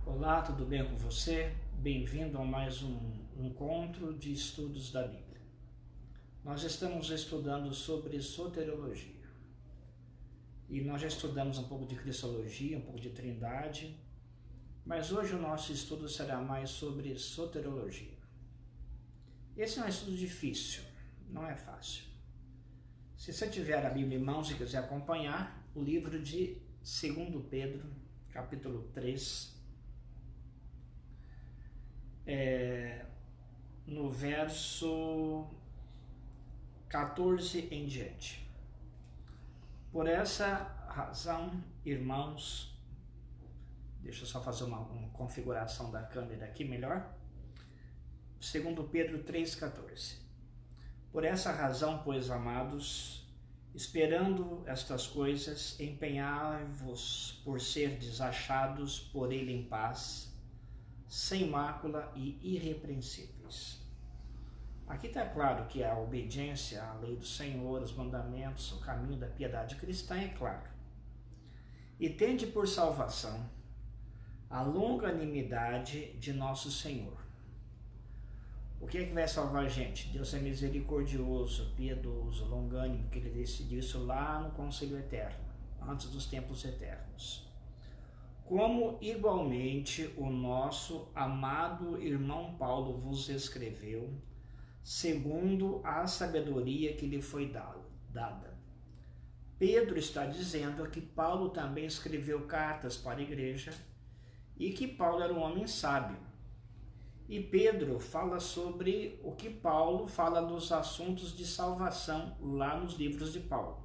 Olá, tudo bem com você? Bem-vindo a mais um encontro de estudos da Bíblia. Nós estamos estudando sobre soteriologia. E nós já estudamos um pouco de cristologia, um pouco de trindade, mas hoje o nosso estudo será mais sobre soteriologia. Esse é um estudo difícil, não é fácil. Se você tiver a Bíblia em mãos e quiser acompanhar, o livro de 2 Pedro, capítulo 3, no verso 14 em diante. Por essa razão, irmãos, deixa eu só fazer uma configuração da câmera aqui melhor. 2 Pedro 3,14. Por essa razão, pois, amados, esperando estas coisas, empenhai-vos por serdes achados por ele em paz, sem mácula e irrepreensíveis. Aqui está claro que a obediência à lei do Senhor, os mandamentos, o caminho da piedade cristã é claro. E tende por salvação a longanimidade de nosso Senhor. O que é que vai salvar a gente? Deus é misericordioso, piedoso, longânimo, que ele decidiu isso lá no conselho eterno, antes dos tempos eternos. Como igualmente o nosso amado irmão Paulo vos escreveu, segundo a sabedoria que lhe foi dada. Pedro está dizendo que Paulo também escreveu cartas para a igreja e que Paulo era um homem sábio. E Pedro fala sobre o que Paulo fala dos assuntos de salvação lá nos livros de Paulo,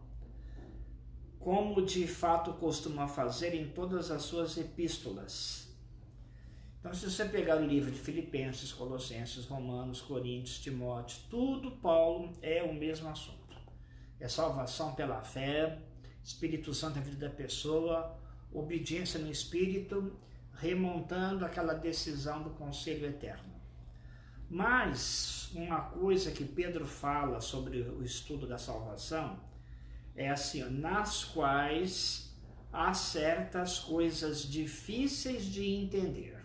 como de fato costuma fazer em todas as suas epístolas. Então, se você pegar o livro de Filipenses, Colossenses, Romanos, Coríntios, Timóteo, tudo Paulo é o mesmo assunto. É salvação pela fé, Espírito Santo na vida da pessoa, obediência no Espírito, remontando aquela decisão do conselho eterno. Mas uma coisa que Pedro fala sobre o estudo da salvação é assim, nas quais há certas coisas difíceis de entender.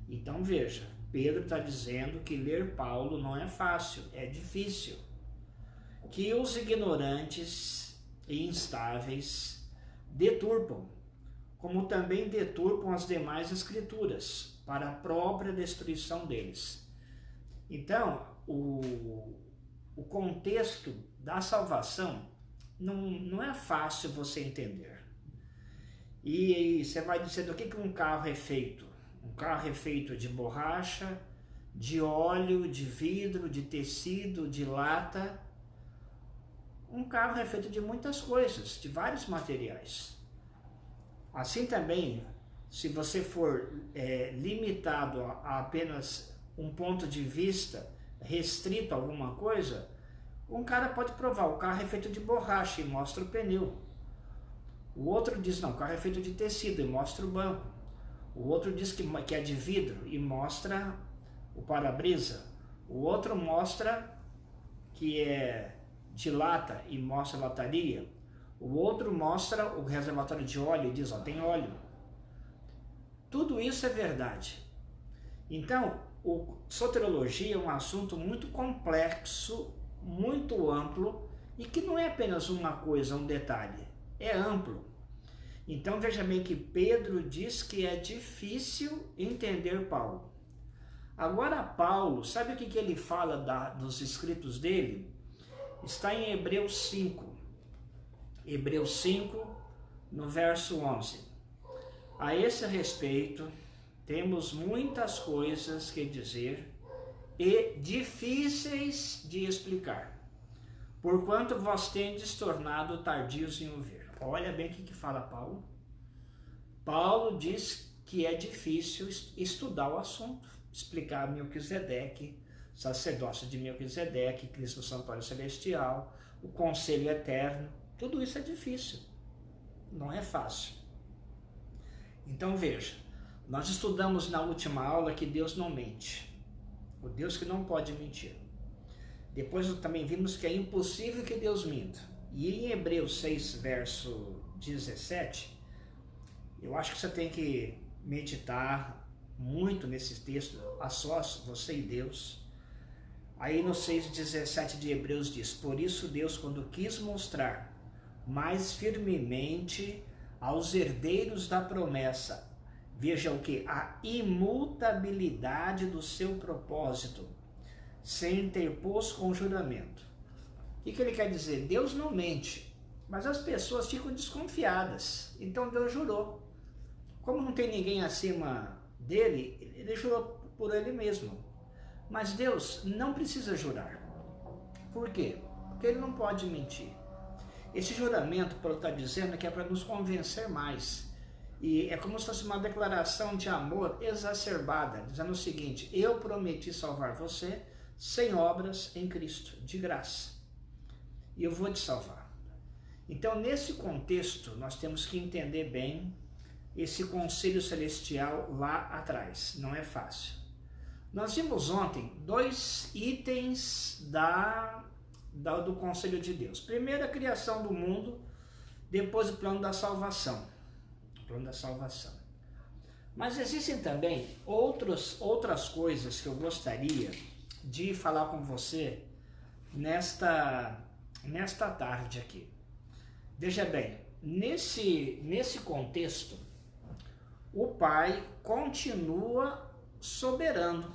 Então veja, Pedro está dizendo que ler Paulo não é fácil, é difícil. Que os ignorantes e instáveis deturpam, como também deturpam as demais escrituras, para a própria destruição deles. Então, o contexto da salvação não é fácil você entender. E você vai dizer do que um carro é feito. Um carro é feito de borracha, de óleo, de vidro, de tecido, de lata. Um carro é feito de muitas coisas, de vários materiais. Assim também, se você for limitado a apenas um ponto de vista, restrito a alguma coisa, um cara pode provar, o carro é feito de borracha e mostra o pneu. O outro diz, não, o carro é feito de tecido e mostra o banco. O outro diz que é de vidro e mostra o para-brisa. O outro mostra que é de lata e mostra a lataria. O outro mostra o reservatório de óleo e diz, ó, tem óleo. Tudo isso é verdade. Então, soteriologia é um assunto muito complexo, muito amplo e que não é apenas uma coisa, um detalhe, é amplo. Então veja bem que Pedro diz que é difícil entender Paulo. Agora Paulo, sabe o que ele fala dos escritos dele? Está em Hebreus 5. Hebreus 5, no verso 11. A esse respeito, temos muitas coisas que dizer e difíceis de explicar, porquanto vós tendes tornado tardios em ouvir. Olha bem o que fala Paulo. Paulo diz que é difícil estudar o assunto, explicar Melquisedeque, sacerdócio de Melquisedeque, Cristo Santuário Celestial, o conselho eterno, tudo isso é difícil, não é fácil. Então veja, nós estudamos na última aula que Deus não mente, o Deus que não pode mentir. Depois também vimos que é impossível que Deus minta. E em Hebreus 6, verso 17, eu acho que você tem que meditar muito nesse texto, a sós, você e Deus. Aí no 6:17 de Hebreus diz: por isso Deus, quando quis mostrar mais firmemente aos herdeiros da promessa, veja o que? A imutabilidade do seu propósito, sem interpôs com juramento. O que ele quer dizer? Deus não mente, mas as pessoas ficam desconfiadas. Então Deus jurou. Como não tem ninguém acima dele, ele jurou por ele mesmo. Mas Deus não precisa jurar. Por quê? Porque ele não pode mentir. Esse juramento, Paulo está dizendo, que é para nos convencer mais. E é como se fosse uma declaração de amor exacerbada, dizendo o seguinte: eu prometi salvar você sem obras em Cristo, de graça. E eu vou te salvar. Então, nesse contexto, nós temos que entender bem esse conselho celestial lá atrás. Não é fácil. Nós vimos ontem 2 itens do conselho de Deus. Primeiro, a criação do mundo, depois o plano da salvação. O plano da salvação. Mas existem também outras coisas que eu gostaria de falar com você nesta tarde aqui. Veja bem, nesse contexto, o Pai continua soberano,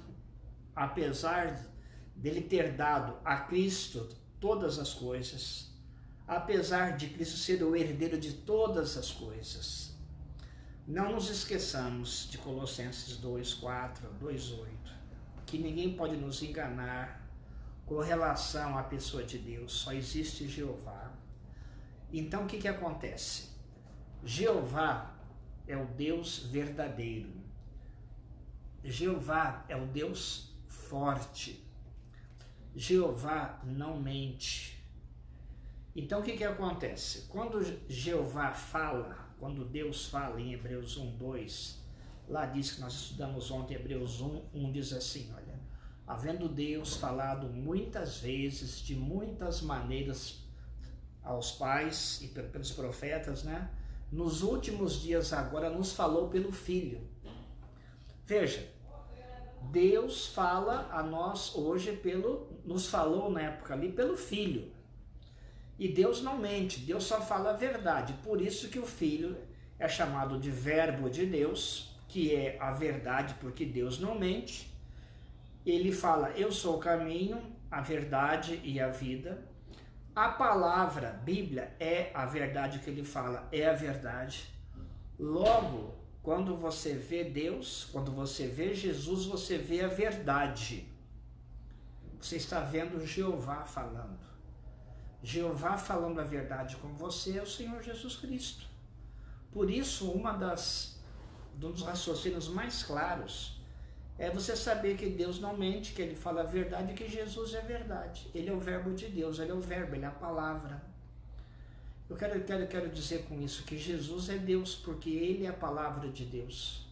apesar dele ter dado a Cristo todas as coisas, apesar de Cristo ser o herdeiro de todas as coisas. Não nos esqueçamos de Colossenses 2:4, 2:8, que ninguém pode nos enganar com relação à pessoa de Deus, só existe Jeová. Então o que acontece? Jeová é o Deus verdadeiro. Jeová é o Deus forte. Jeová não mente. Então o que acontece? Quando Jeová fala, quando Deus fala em Hebreus 1:2, lá diz que nós estudamos ontem, Hebreus 1:1 diz assim, olha: havendo Deus falado muitas vezes, de muitas maneiras aos pais e pelos profetas, né? Nos últimos dias agora nos falou pelo Filho. Veja, Deus fala a nós hoje nos falou na época ali pelo Filho. E Deus não mente, Deus só fala a verdade. Por isso que o Filho é chamado de Verbo de Deus, que é a verdade, porque Deus não mente. Ele fala: eu sou o caminho, a verdade e a vida. A palavra, Bíblia, é a verdade que ele fala, é a verdade. Logo, quando você vê Deus, quando você vê Jesus, você vê a verdade. Você está vendo Jeová falando. Jeová falando a verdade com você é o Senhor Jesus Cristo. Por isso, um dos raciocínios mais claros é você saber que Deus não mente, que ele fala a verdade e que Jesus é verdade. Ele é o verbo de Deus, ele é o verbo, ele é a palavra. Eu quero dizer com isso que Jesus é Deus, porque ele é a palavra de Deus.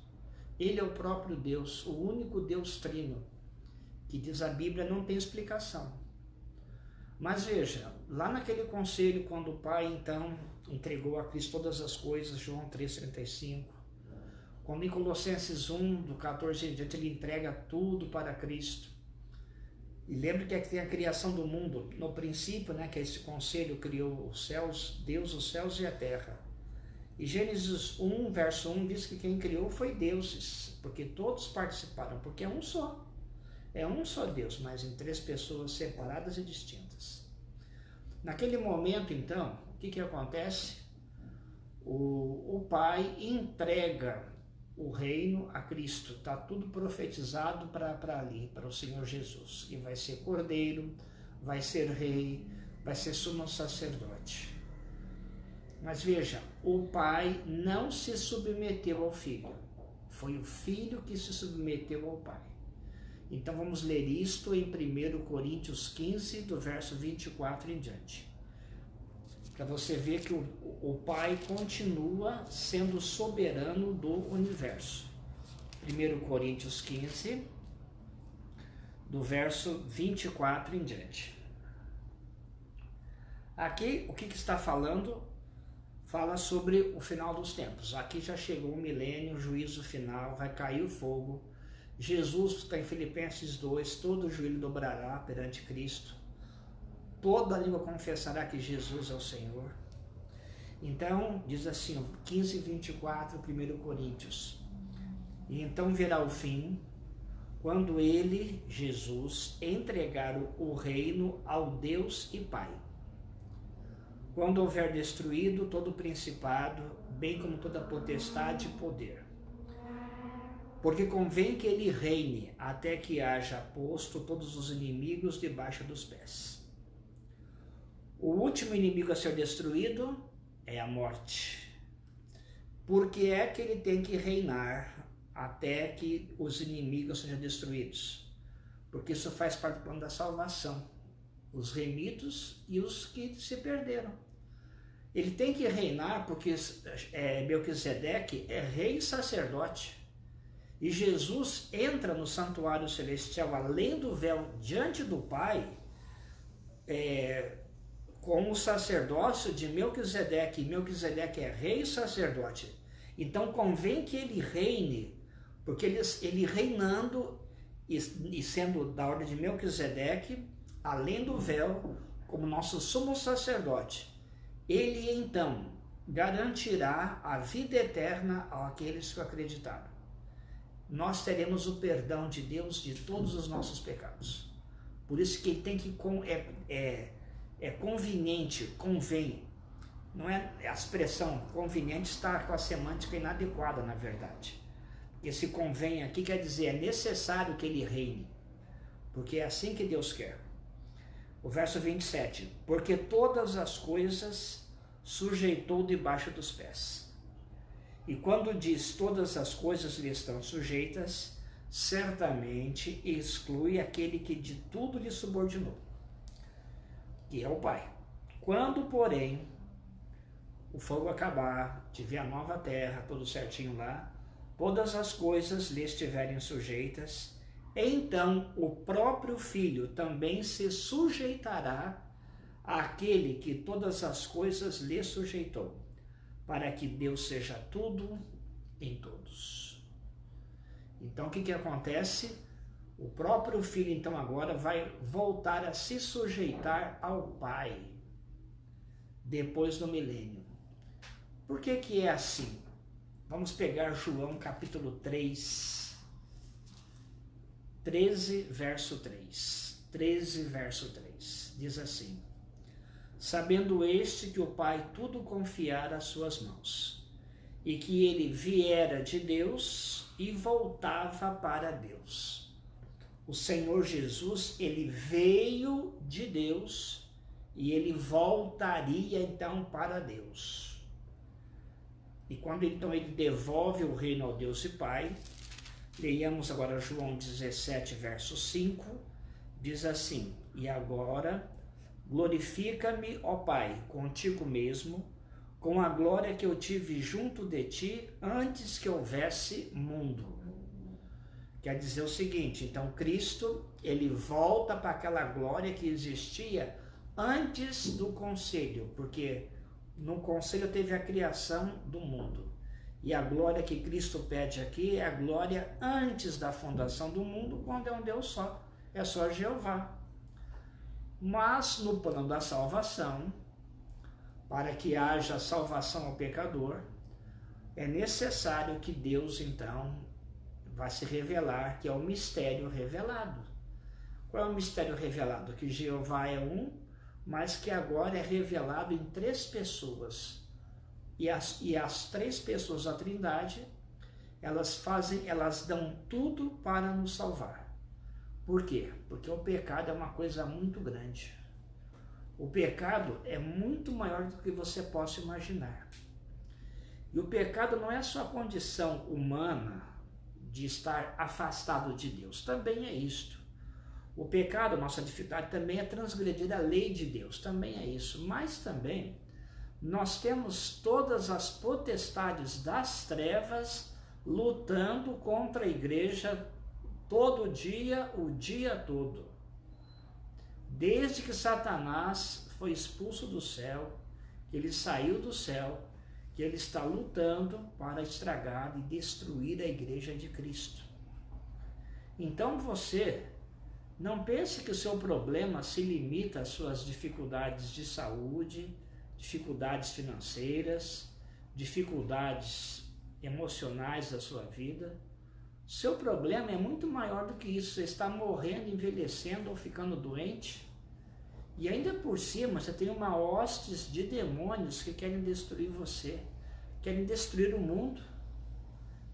Ele é o próprio Deus, o único Deus trino, que diz a Bíblia não tem explicação. Mas veja, lá naquele conselho, quando o Pai então entregou a Cristo todas as coisas, João 3,35, quando em Colossenses 1, do 14 em diante, ele entrega tudo para Cristo. E lembre que tem a criação do mundo. No princípio, né, que esse conselho criou os céus, Deus, os céus e a terra. E Gênesis 1, verso 1, diz que quem criou foi Deus, porque todos participaram, porque é um só. É um só Deus, mas em 3 pessoas separadas e distintas. Naquele momento, então, o que acontece? O Pai entrega o reino a Cristo, está tudo profetizado para ali, para o Senhor Jesus, que vai ser cordeiro, vai ser rei, vai ser sumo sacerdote. Mas veja, o Pai não se submeteu ao Filho, foi o Filho que se submeteu ao Pai. Então vamos ler isto em 1 Coríntios 15, do verso 24 em diante. Para você ver que o Pai continua sendo soberano do universo. 1 Coríntios 15, do verso 24 em diante. Aqui, o que está falando? fala sobre o final dos tempos. Aqui já chegou o milênio, o juízo final, vai cair o fogo. Jesus, está em Filipenses 2, todo joelho dobrará perante Cristo. Toda língua confessará que Jesus é o Senhor. Então, diz assim, 15:24, 1 Coríntios. E então virá o fim, quando ele, Jesus, entregar o reino ao Deus e Pai. Quando houver destruído todo o principado, bem como toda potestade e poder. Porque convém que ele reine até que haja posto todos os inimigos debaixo dos pés. O último inimigo a ser destruído é a morte. Porque é que ele tem que reinar até que os inimigos sejam destruídos? Porque isso faz parte do plano da salvação. Os remidos e os que se perderam. Ele tem que reinar porque Melquisedeque é rei e sacerdote. E Jesus entra no santuário celestial, além do véu, diante do Pai, com o sacerdócio de Melquisedeque. Melquisedeque é rei e sacerdote. Então convém que ele reine, porque ele reinando e sendo da ordem de Melquisedeque, além do véu, como nosso sumo sacerdote, ele então garantirá a vida eterna àqueles que acreditaram. Nós teremos o perdão de Deus de todos os nossos pecados. Por isso que ele tem que é conveniente, convém. Não é a expressão conveniente, está com a semântica inadequada, na verdade. Esse convém aqui quer dizer, é necessário que ele reine, porque é assim que Deus quer. O verso 27, porque todas as coisas sujeitou debaixo dos pés. E quando diz todas as coisas lhe estão sujeitas, certamente exclui aquele que de tudo lhe subordinou, que é o Pai. Quando, porém, o fogo acabar, tiver a nova terra, tudo certinho lá, todas as coisas lhe estiverem sujeitas, então o próprio Filho também se sujeitará àquele que todas as coisas lhe sujeitou, para que Deus seja tudo em todos. Então o que acontece? O próprio Filho então agora vai voltar a se sujeitar ao Pai, depois do milênio. Por que é assim? Vamos pegar João capítulo 3, 13, verso 3. 13, verso 3. Diz assim: sabendo este que o Pai tudo confiara às suas mãos, e que ele viera de Deus e voltava para Deus. O Senhor Jesus, ele veio de Deus e ele voltaria então para Deus. E quando então ele devolve o reino ao Deus e Pai, leiamos agora João 17, verso 5, diz assim: e agora glorifica-me, ó Pai, contigo mesmo, com a glória que eu tive junto de ti antes que houvesse mundo. Quer dizer o seguinte, então Cristo, ele volta para aquela glória que existia antes do conselho, porque no conselho teve a criação do mundo. E a glória que Cristo pede aqui é a glória antes da fundação do mundo, quando é um Deus só, é só Jeová. Mas no plano da salvação, para que haja salvação ao pecador, é necessário que Deus então vai se revelar, que é o mistério revelado. Qual é o mistério revelado? Que Jeová é um, mas que agora é revelado em 3 pessoas. E as 3 pessoas da Trindade, elas dão tudo para nos salvar. Por quê? Porque o pecado é uma coisa muito grande. O pecado é muito maior do que você possa imaginar. E o pecado não é só a condição humana de estar afastado de Deus, também é isto. O pecado, nossa dificuldade, também é transgredir a lei de Deus, também é isso. Mas também nós temos todas as potestades das trevas lutando contra a igreja todo dia, o dia todo. Desde que Satanás foi expulso do céu, ele saiu do céu, que ele está lutando para estragar e destruir a igreja de Cristo. Então você não pense que o seu problema se limita às suas dificuldades de saúde, dificuldades financeiras, dificuldades emocionais da sua vida. Seu problema é muito maior do que isso. Você está morrendo, envelhecendo ou ficando doente. E ainda por cima você tem uma hostes de demônios que querem destruir você, querem destruir o mundo.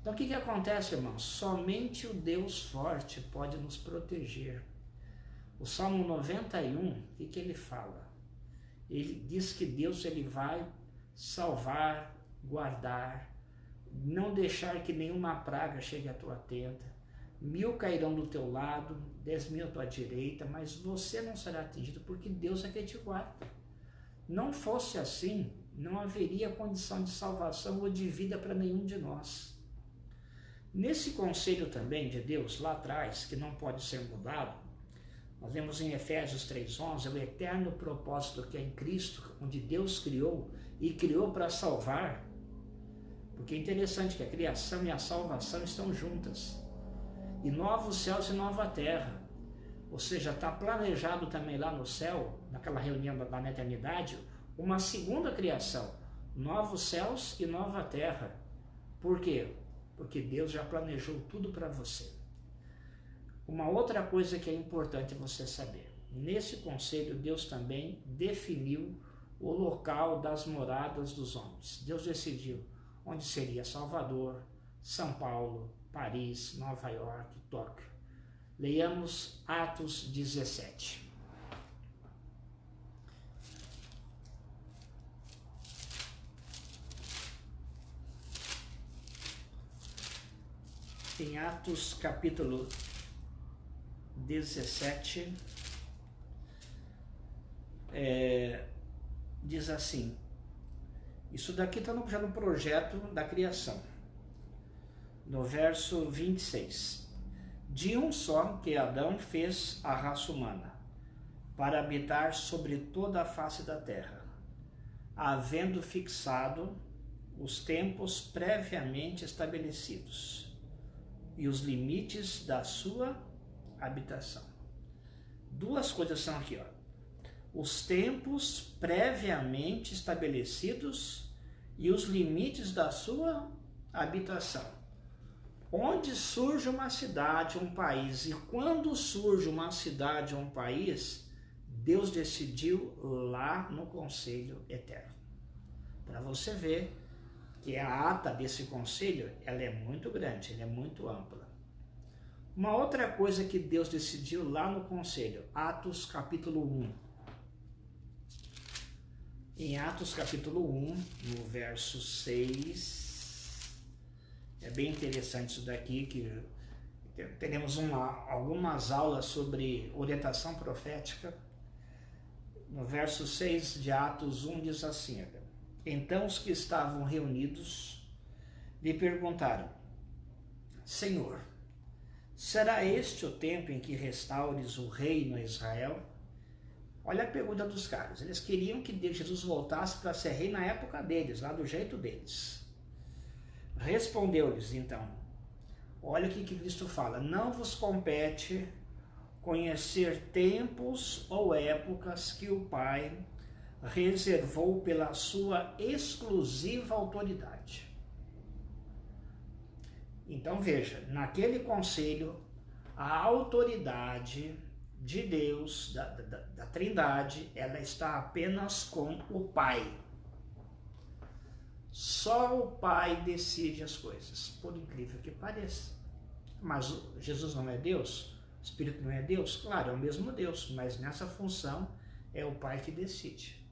Então o que acontece, irmãos? Somente o Deus forte pode nos proteger. O Salmo 91, o que ele fala? Ele diz que Deus ele vai salvar, guardar, não deixar que nenhuma praga chegue à tua tenda. 1000 cairão do teu lado, 10.000 à tua direita, mas você não será atingido, porque Deus é que te guarda. Não fosse assim, não haveria condição de salvação ou de vida para nenhum de nós. Nesse conselho também de Deus, lá atrás, que não pode ser mudado, nós vemos em Efésios 3:11, o eterno propósito que é em Cristo, onde Deus criou, e criou para salvar, porque é interessante que a criação e a salvação estão juntas, e novos céus e nova terra, ou seja, está planejado também lá no céu, naquela reunião lá na eternidade, uma segunda criação, novos céus e nova terra. Por quê? Porque Deus já planejou tudo para você. Uma outra coisa que é importante você saber, nesse conselho Deus também definiu o local das moradas dos homens. Deus decidiu onde seria Salvador, São Paulo, Paris, Nova York, Tóquio. Leiamos Atos 17. Em Atos capítulo 17, diz assim, isso daqui está já no projeto da criação, no verso 26, de um só que Adão fez a raça humana, para habitar sobre toda a face da terra, havendo fixado os tempos previamente estabelecidos e os limites da sua habitação. Duas coisas são aqui, ó. Os tempos previamente estabelecidos e os limites da sua habitação. Onde surge uma cidade, um país, e quando surge uma cidade ou um país, Deus decidiu lá no conselho eterno. Para você ver que a ata desse conselho, ela é muito grande, ela é muito ampla. Uma outra coisa que Deus decidiu lá no conselho, Atos capítulo 1. Em Atos capítulo 1, no verso 6, é bem interessante isso daqui, que teremos algumas aulas sobre orientação profética. No verso 6 de Atos 1 diz assim, então os que estavam reunidos lhe perguntaram, Senhor, será este o tempo em que restaures o reino a Israel? Olha a pergunta dos caras. Eles queriam que Jesus voltasse para ser rei na época deles, lá do jeito deles. Respondeu-lhes então, olha o que Cristo fala, não vos compete conhecer tempos ou épocas que o Pai reservou pela sua exclusiva autoridade. Então veja, naquele conselho, a autoridade de Deus, da Trindade, ela está apenas com o Pai. Só o Pai decide as coisas, por incrível que pareça. Mas Jesus não é Deus? O Espírito não é Deus? Claro, é o mesmo Deus, mas nessa função é o Pai que decide.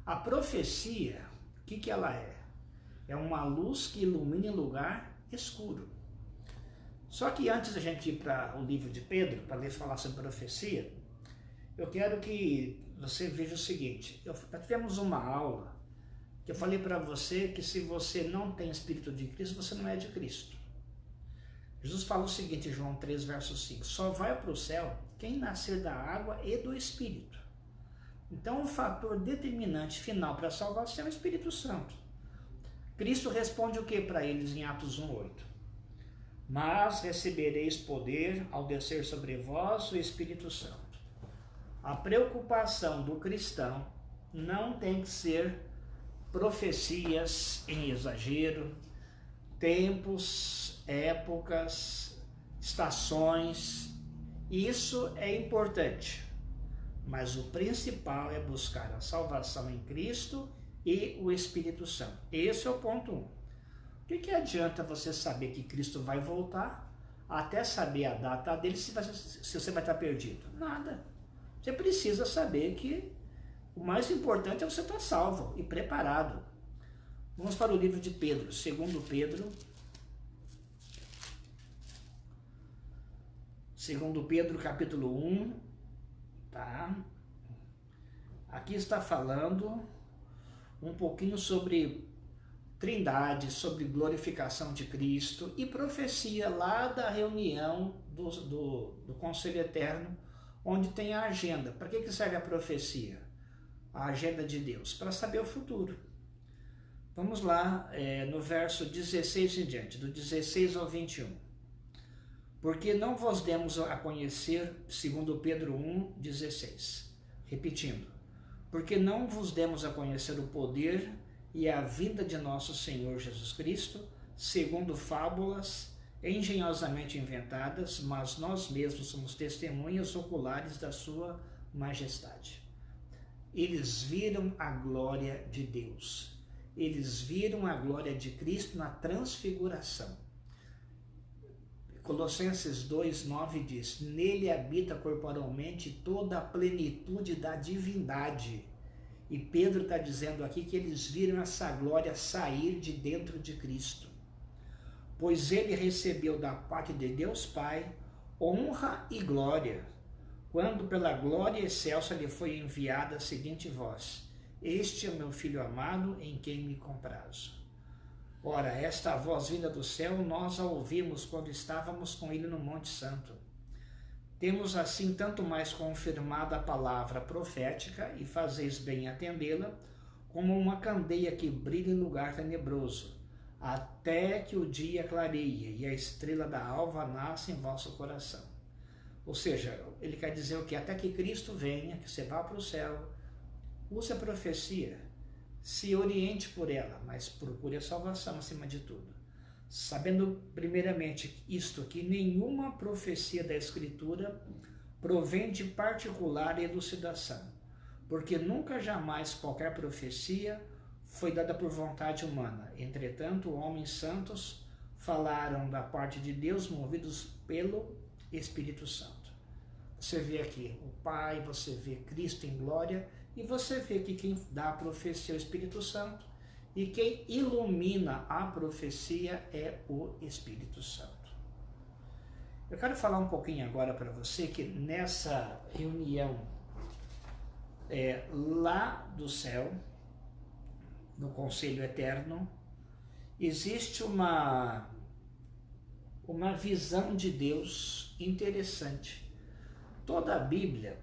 A profecia, o que ela é? É uma luz que ilumina em lugar escuro. Só que antes da gente ir para o livro de Pedro, para ler falar sobre profecia, eu quero que você veja o seguinte, nós tivemos uma aula que eu falei para você que se você não tem Espírito de Cristo, você não é de Cristo. Jesus fala o seguinte, João 3, verso 5, só vai para o céu quem nascer da água e do Espírito. Então o fator determinante final para a salvação é o Espírito Santo. Cristo responde o que para eles em Atos 1:8? Mas recebereis poder ao descer sobre vós o Espírito Santo. A preocupação do cristão não tem que ser profecias em exagero, tempos, épocas, estações. Isso é importante, mas o principal é buscar a salvação em Cristo e o Espírito Santo. Esse é o ponto 1. O que adianta você saber que Cristo vai voltar, até saber a data dele, se você vai estar perdido? Nada. Você precisa saber que o mais importante é você estar salvo e preparado. Vamos para o livro de Pedro, 2 Pedro. 2 Pedro, capítulo 1, tá? Aqui está falando um pouquinho sobre Trindade, sobre glorificação de Cristo e profecia lá da reunião do Conselho Eterno, onde tem a agenda. Para que serve a profecia? A agenda de Deus, para saber o futuro. Vamos lá, no verso 16 em diante, do 16 ao 21. Porque não vos demos a conhecer, segundo Pedro 1:16. Repetindo, porque não vos demos a conhecer o poder e a vinda de nosso Senhor Jesus Cristo, segundo fábulas engenhosamente inventadas, mas nós mesmos somos testemunhas oculares da sua majestade. Eles viram a glória de Deus. Eles viram a glória de Cristo na transfiguração. Colossenses 2:9 diz, nele habita corporalmente toda a plenitude da divindade. E Pedro está dizendo aqui que eles viram essa glória sair de dentro de Cristo. Pois ele recebeu da parte de Deus Pai honra e glória, quando pela glória excelsa lhe foi enviada a seguinte voz, este é o meu Filho amado, em quem me comprazo. Ora, esta voz vinda do céu, nós a ouvimos quando estávamos com ele no Monte Santo. Temos assim tanto mais confirmado a palavra profética, e fazeis bem atendê-la, como uma candeia que brilha em lugar tenebroso, até que o dia clareie e a estrela da alva nasce em vosso coração. Ou seja, ele quer dizer o quê? Até que Cristo venha, que você vá para o céu, use a profecia, se oriente por ela, mas procure a salvação acima de tudo. Sabendo primeiramente isto, que nenhuma profecia da Escritura provém de particular elucidação, porque nunca jamais qualquer profecia foi dada por vontade humana. Entretanto, homens santos falaram da parte de Deus, movidos pelo Espírito Santo. Você vê aqui o Pai, você vê Cristo em glória, e você vê que quem dá a profecia é o Espírito Santo, e quem ilumina a profecia é o Espírito Santo. Eu quero falar um pouquinho agora para você que nessa reunião lá do céu, no Conselho Eterno, existe uma visão de Deus interessante. Toda a Bíblia,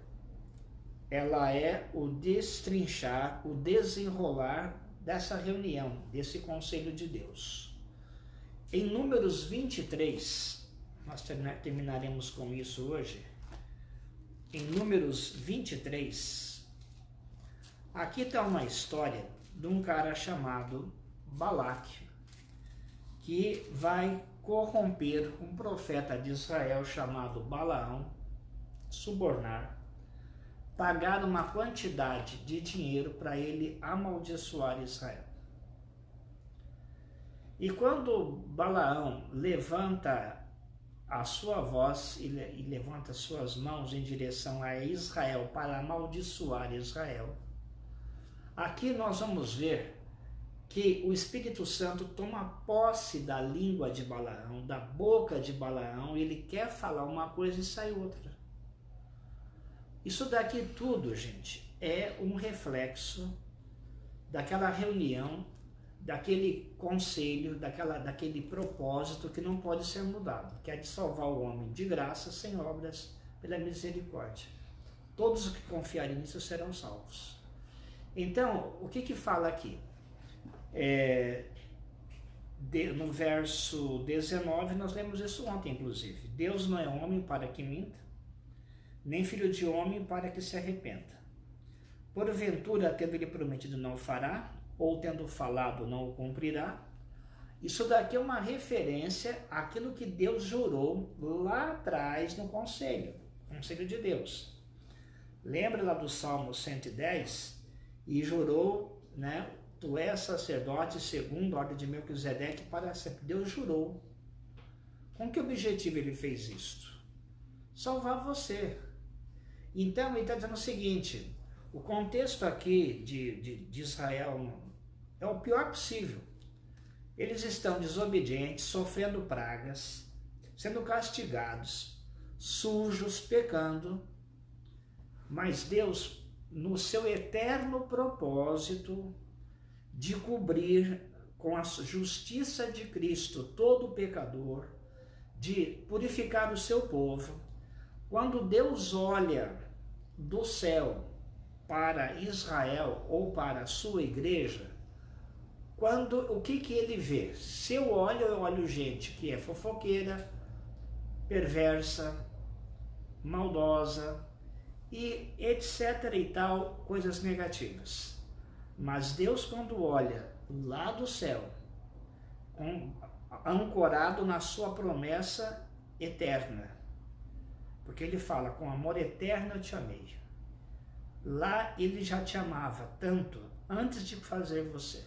ela é o destrinchar, o desenrolar dessa reunião, desse Conselho de Deus. Em Números 23, nós terminaremos com isso hoje, em Números 23, aqui está uma história de um cara chamado Balaque, que vai corromper um profeta de Israel chamado Balaão, subornar, pagar uma quantidade de dinheiro para ele amaldiçoar Israel. E quando Balaão levanta a sua voz e levanta suas mãos em direção a Israel para amaldiçoar Israel, aqui nós vamos ver que o Espírito Santo toma posse da língua de Balaão, da boca de Balaão, e ele quer falar uma coisa e sai outra. Isso daqui tudo, gente, é um reflexo daquela reunião, daquele conselho, daquele propósito que não pode ser mudado, que é de salvar o homem de graça, sem obras, pela misericórdia. Todos os que confiarem nisso serão salvos. Então, o que fala aqui? No verso 19, nós lemos isso ontem, inclusive. Deus não é homem para que minta, nem filho de homem para que se arrependa. Porventura, tendo-lhe prometido, não o fará, ou tendo falado, não o cumprirá. Isso daqui é uma referência àquilo que Deus jurou lá atrás no conselho de Deus. Lembra lá do Salmo 110? E jurou, né? Tu és sacerdote segundo a ordem de Melquisedeque para sempre. Deus jurou. Com que objetivo ele fez isto? Salvar você. Então ele está dizendo o seguinte, o contexto aqui de Israel é o pior possível. Eles estão desobedientes, sofrendo pragas, sendo castigados, sujos, pecando, mas Deus, no seu eterno propósito de cobrir com a justiça de Cristo todo pecador, de purificar o seu povo, quando Deus olha do céu para Israel ou para a sua igreja, o que ele vê? Se eu olho gente que é fofoqueira, perversa, maldosa e etc e tal, coisas negativas. Mas Deus, quando olha lá do céu, ancorado na sua promessa eterna, porque ele fala, com amor eterno eu te amei. Lá ele já te amava tanto antes de fazer você.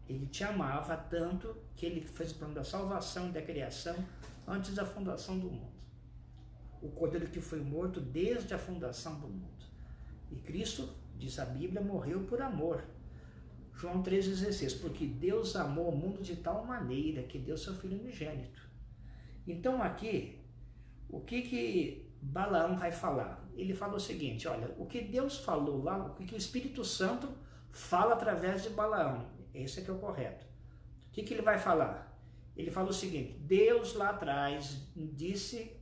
Ele te amava tanto que ele fez o plano da salvação e da criação antes da fundação do mundo. O cordeiro que foi morto desde a fundação do mundo. E Cristo, diz a Bíblia, morreu por amor. João 3,16, porque Deus amou o mundo de tal maneira que deu seu Filho unigênito. Então aqui, o que Balaão vai falar? Ele fala o seguinte, olha, o que Deus falou lá, o que o Espírito Santo fala através de Balaão, esse é que é o correto. O que ele vai falar? Ele fala o seguinte, Deus lá atrás disse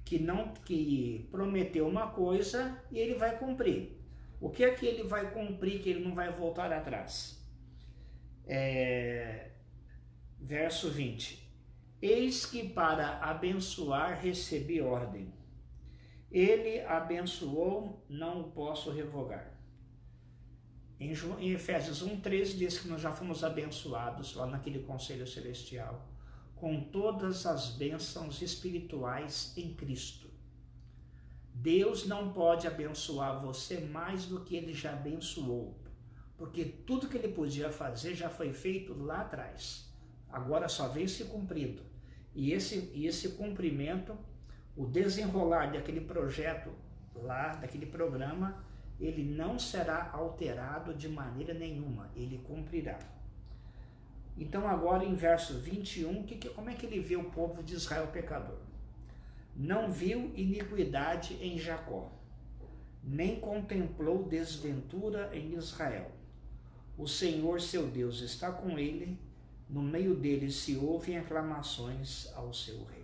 que prometeu uma coisa e ele vai cumprir. O que é que ele vai cumprir que ele não vai voltar atrás? Verso 20. Eis que para abençoar recebi ordem. Ele abençoou, não o posso revogar. Em Efésios 1,13 diz que nós já fomos abençoados lá naquele conselho celestial com todas as bênçãos espirituais em Cristo. Deus não pode abençoar você mais do que ele já abençoou, porque tudo que ele podia fazer já foi feito lá atrás. Agora só vem se cumprindo. E esse cumprimento, o desenrolar daquele projeto lá, daquele programa, ele não será alterado de maneira nenhuma, ele cumprirá. Então agora em verso 21, como é que ele vê o povo de Israel pecador? Não viu iniquidade em Jacó, nem contemplou desventura em Israel. O Senhor seu Deus está com ele, no meio dele se ouvem aclamações ao seu rei.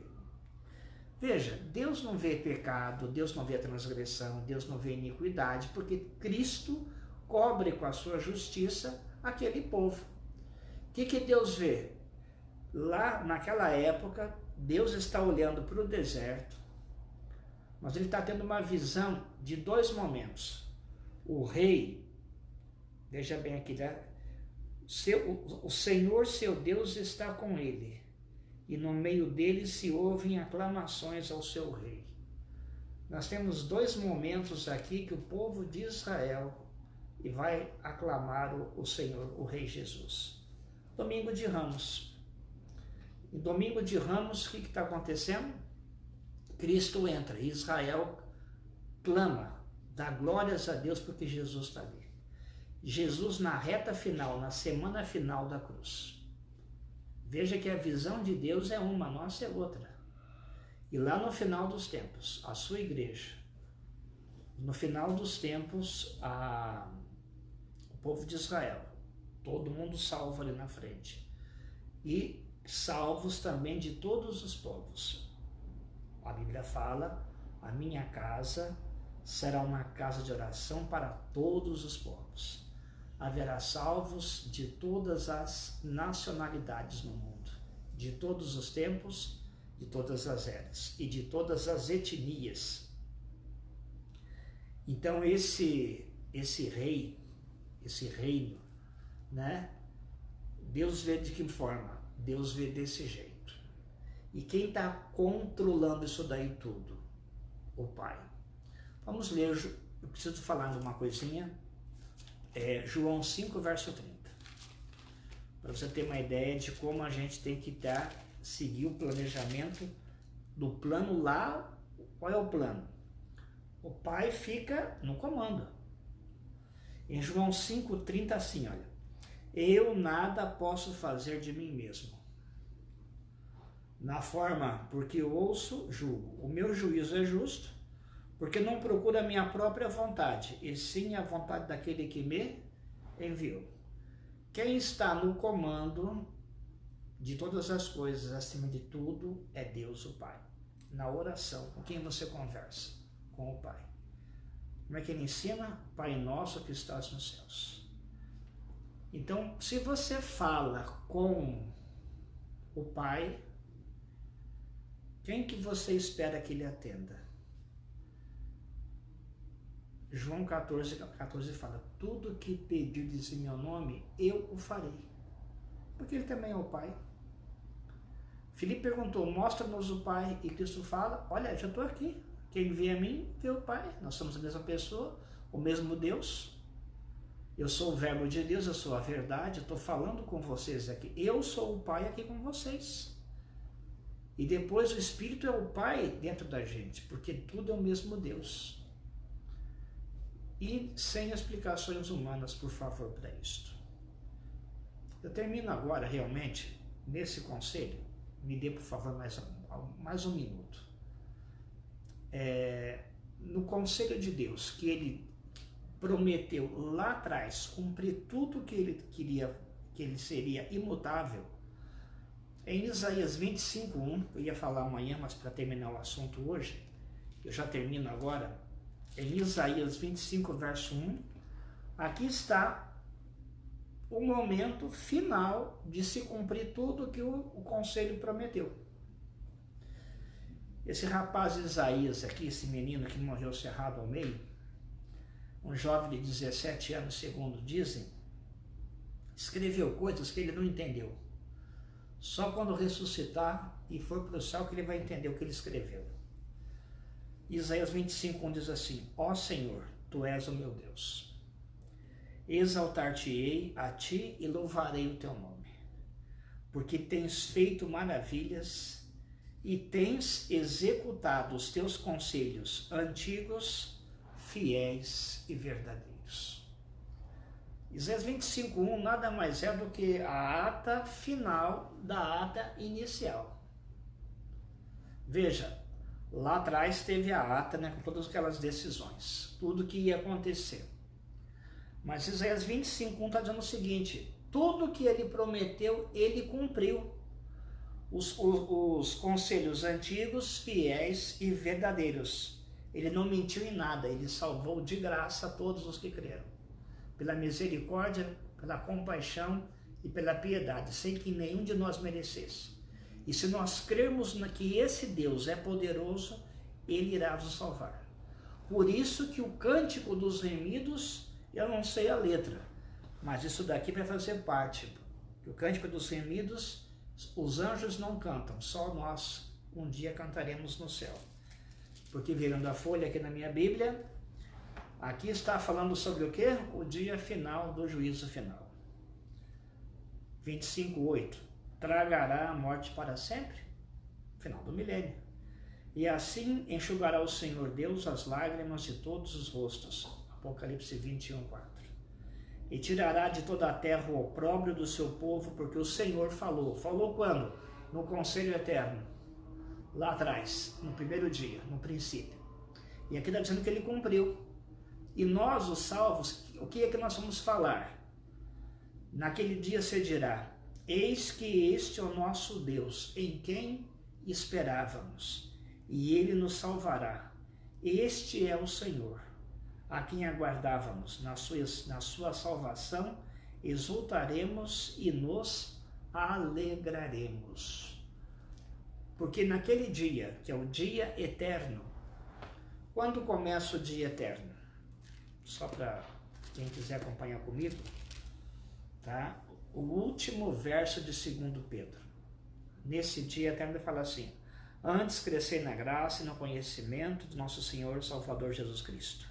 Veja, Deus não vê pecado, Deus não vê transgressão, Deus não vê iniquidade, porque Cristo cobre com a sua justiça aquele povo. O que Deus vê? Lá naquela época, Deus está olhando para o deserto, mas ele está tendo uma visão de dois momentos. O rei, veja bem aqui, né? O Senhor seu Deus está com ele, e no meio dele se ouvem aclamações ao seu rei. Nós temos dois momentos aqui que o povo de Israel vai aclamar o Senhor, o Rei Jesus. Domingo de Ramos. Em Domingo de Ramos, o que está acontecendo? Cristo entra, Israel clama, dá glórias a Deus porque Jesus está ali. Jesus na reta final, na semana final da cruz. Veja que a visão de Deus é uma, a nossa é outra. E lá no final dos tempos, a sua igreja, no final dos tempos, o povo de Israel, todo mundo salvo ali na frente. E salvos também de todos os povos. A Bíblia fala, a minha casa será uma casa de oração para todos os povos. haverá salvos de todas as nacionalidades no mundo, de todos os tempos, de todas as eras e de todas as etnias. Então esse reino, né? Deus vê de que forma? Deus vê desse jeito. E quem está controlando isso daí tudo? O Pai. Vamos ler, eu preciso falar de uma coisinha, João 5, verso 30. Para você ter uma ideia de como a gente tem que seguir o planejamento do plano lá. Qual é o plano? O Pai fica no comando. Em João 5,30 assim, olha. Eu nada posso fazer de mim mesmo. Na forma, porque ouço, julgo. O meu juízo é justo, porque não procuro a minha própria vontade, e sim a vontade daquele que me enviou. Quem está no comando de todas as coisas, acima de tudo, é Deus o Pai. Na oração, com quem você conversa? Com o Pai. Como é que ele ensina? Pai nosso que estás nos céus. Então, se você fala com o Pai, quem que você espera que ele atenda? João 14 fala, tudo que pedirdes em meu nome, eu o farei. Porque ele também é o Pai. Filipe perguntou, mostra-nos o Pai, e Cristo fala, olha, já estou aqui. Quem vê a mim, vê o Pai. Nós somos a mesma pessoa, o mesmo Deus. Eu sou o verbo de Deus, eu sou a verdade, estou falando com vocês aqui. Eu sou o Pai aqui com vocês. E depois o Espírito é o Pai dentro da gente, porque tudo é o mesmo Deus. E sem explicações humanas, por favor, para isto. Eu termino agora, realmente, nesse conselho. Me dê, por favor, mais um minuto. No conselho de Deus, que ele prometeu lá atrás cumprir tudo que ele queria, que ele seria imutável, em Isaías 25:1, eu ia falar amanhã, mas para terminar o assunto hoje, eu já termino agora, em Isaías 25, verso 1, aqui está o momento final de se cumprir tudo que o conselho prometeu. Esse rapaz Isaías aqui, esse menino que morreu cerrado ao meio, um jovem de 17 anos, segundo dizem, escreveu coisas que ele não entendeu. Só quando ressuscitar e for para o céu que ele vai entender o que ele escreveu. Isaías 25:1 diz assim, ó Senhor, Tu és o meu Deus. Exaltar-te-ei a Ti e louvarei o Teu nome, porque tens feito maravilhas e tens executado os Teus conselhos antigos, fiéis e verdadeiros. Isaías 25:1 nada mais é do que a ata final da ata inicial. Veja, lá atrás teve a ata, né, com todas aquelas decisões, tudo que ia acontecer. Mas Isaías 25:1 está dizendo o seguinte, tudo que ele prometeu, ele cumpriu. Os conselhos antigos, fiéis e verdadeiros. Ele não mentiu em nada, ele salvou de graça todos os que creram. Pela misericórdia, pela compaixão e pela piedade, sem que nenhum de nós merecesse. E se nós crermos que esse Deus é poderoso, Ele irá nos salvar. Por isso que o Cântico dos Remidos, eu não sei a letra, mas isso daqui vai fazer parte. O Cântico dos Remidos, os anjos não cantam, só nós um dia cantaremos no céu. Porque virando a folha aqui na minha Bíblia, aqui está falando sobre o quê? O dia final do juízo final. 25:8. Tragará a morte para sempre? Final do milênio. E assim enxugará o Senhor Deus as lágrimas de todos os rostos. Apocalipse 21:4. E tirará de toda a terra o opróbrio do seu povo, porque o Senhor falou. Falou quando? No conselho eterno. Lá atrás, no primeiro dia, no princípio. E aqui está dizendo que ele cumpriu. E nós, os salvos, o que é que nós vamos falar? Naquele dia se dirá, eis que este é o nosso Deus, em quem esperávamos, e ele nos salvará. Este é o Senhor. a quem aguardávamos, na sua salvação, exultaremos e nos alegraremos. Porque naquele dia, que é o dia eterno, quando começa o dia eterno? Só para quem quiser acompanhar comigo, tá? O último verso de 2 Pedro. Nesse dia eterno ele fala assim: antes crescer na graça e no conhecimento de nosso Senhor e Salvador Jesus Cristo.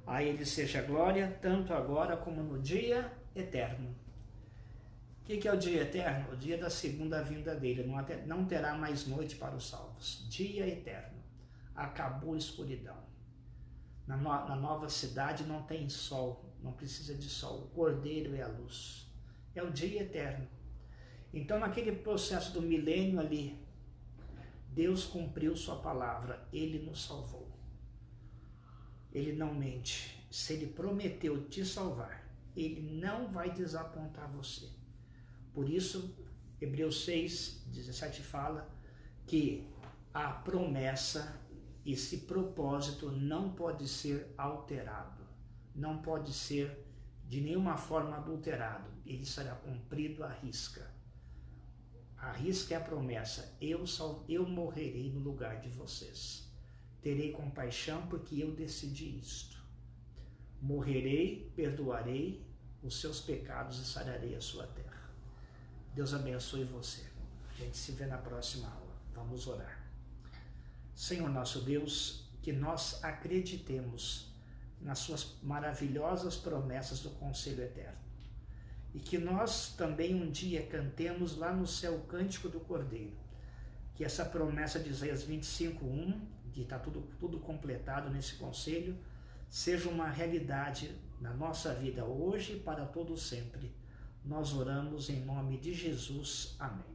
A Ele seja glória, tanto agora como no dia eterno. O que é o dia eterno? O dia da segunda vinda dele. Não terá mais noite para os salvos. Dia eterno. Acabou a escuridão. Na nova cidade não tem sol, não precisa de sol. O Cordeiro é a luz. É o dia eterno. Então, naquele processo do milênio ali, Deus cumpriu sua palavra. Ele nos salvou. Ele não mente. Se Ele prometeu te salvar, Ele não vai desapontar você. Por isso, Hebreus 6:17 fala que a promessa, esse propósito não pode ser alterado, não pode ser de nenhuma forma adulterado, ele será cumprido à risca. A risca é a promessa: eu morrerei no lugar de vocês, terei compaixão porque eu decidi isto, morrerei, perdoarei os seus pecados e sararei a sua terra. Deus abençoe você. A gente se vê na próxima aula. Vamos orar. Senhor nosso Deus, que nós acreditemos nas suas maravilhosas promessas do conselho eterno. E que nós também um dia cantemos lá no céu o cântico do Cordeiro. Que essa promessa de Isaías 25:1, que está tudo completado nesse conselho, seja uma realidade na nossa vida hoje e para todo sempre. Nós oramos em nome de Jesus. Amém.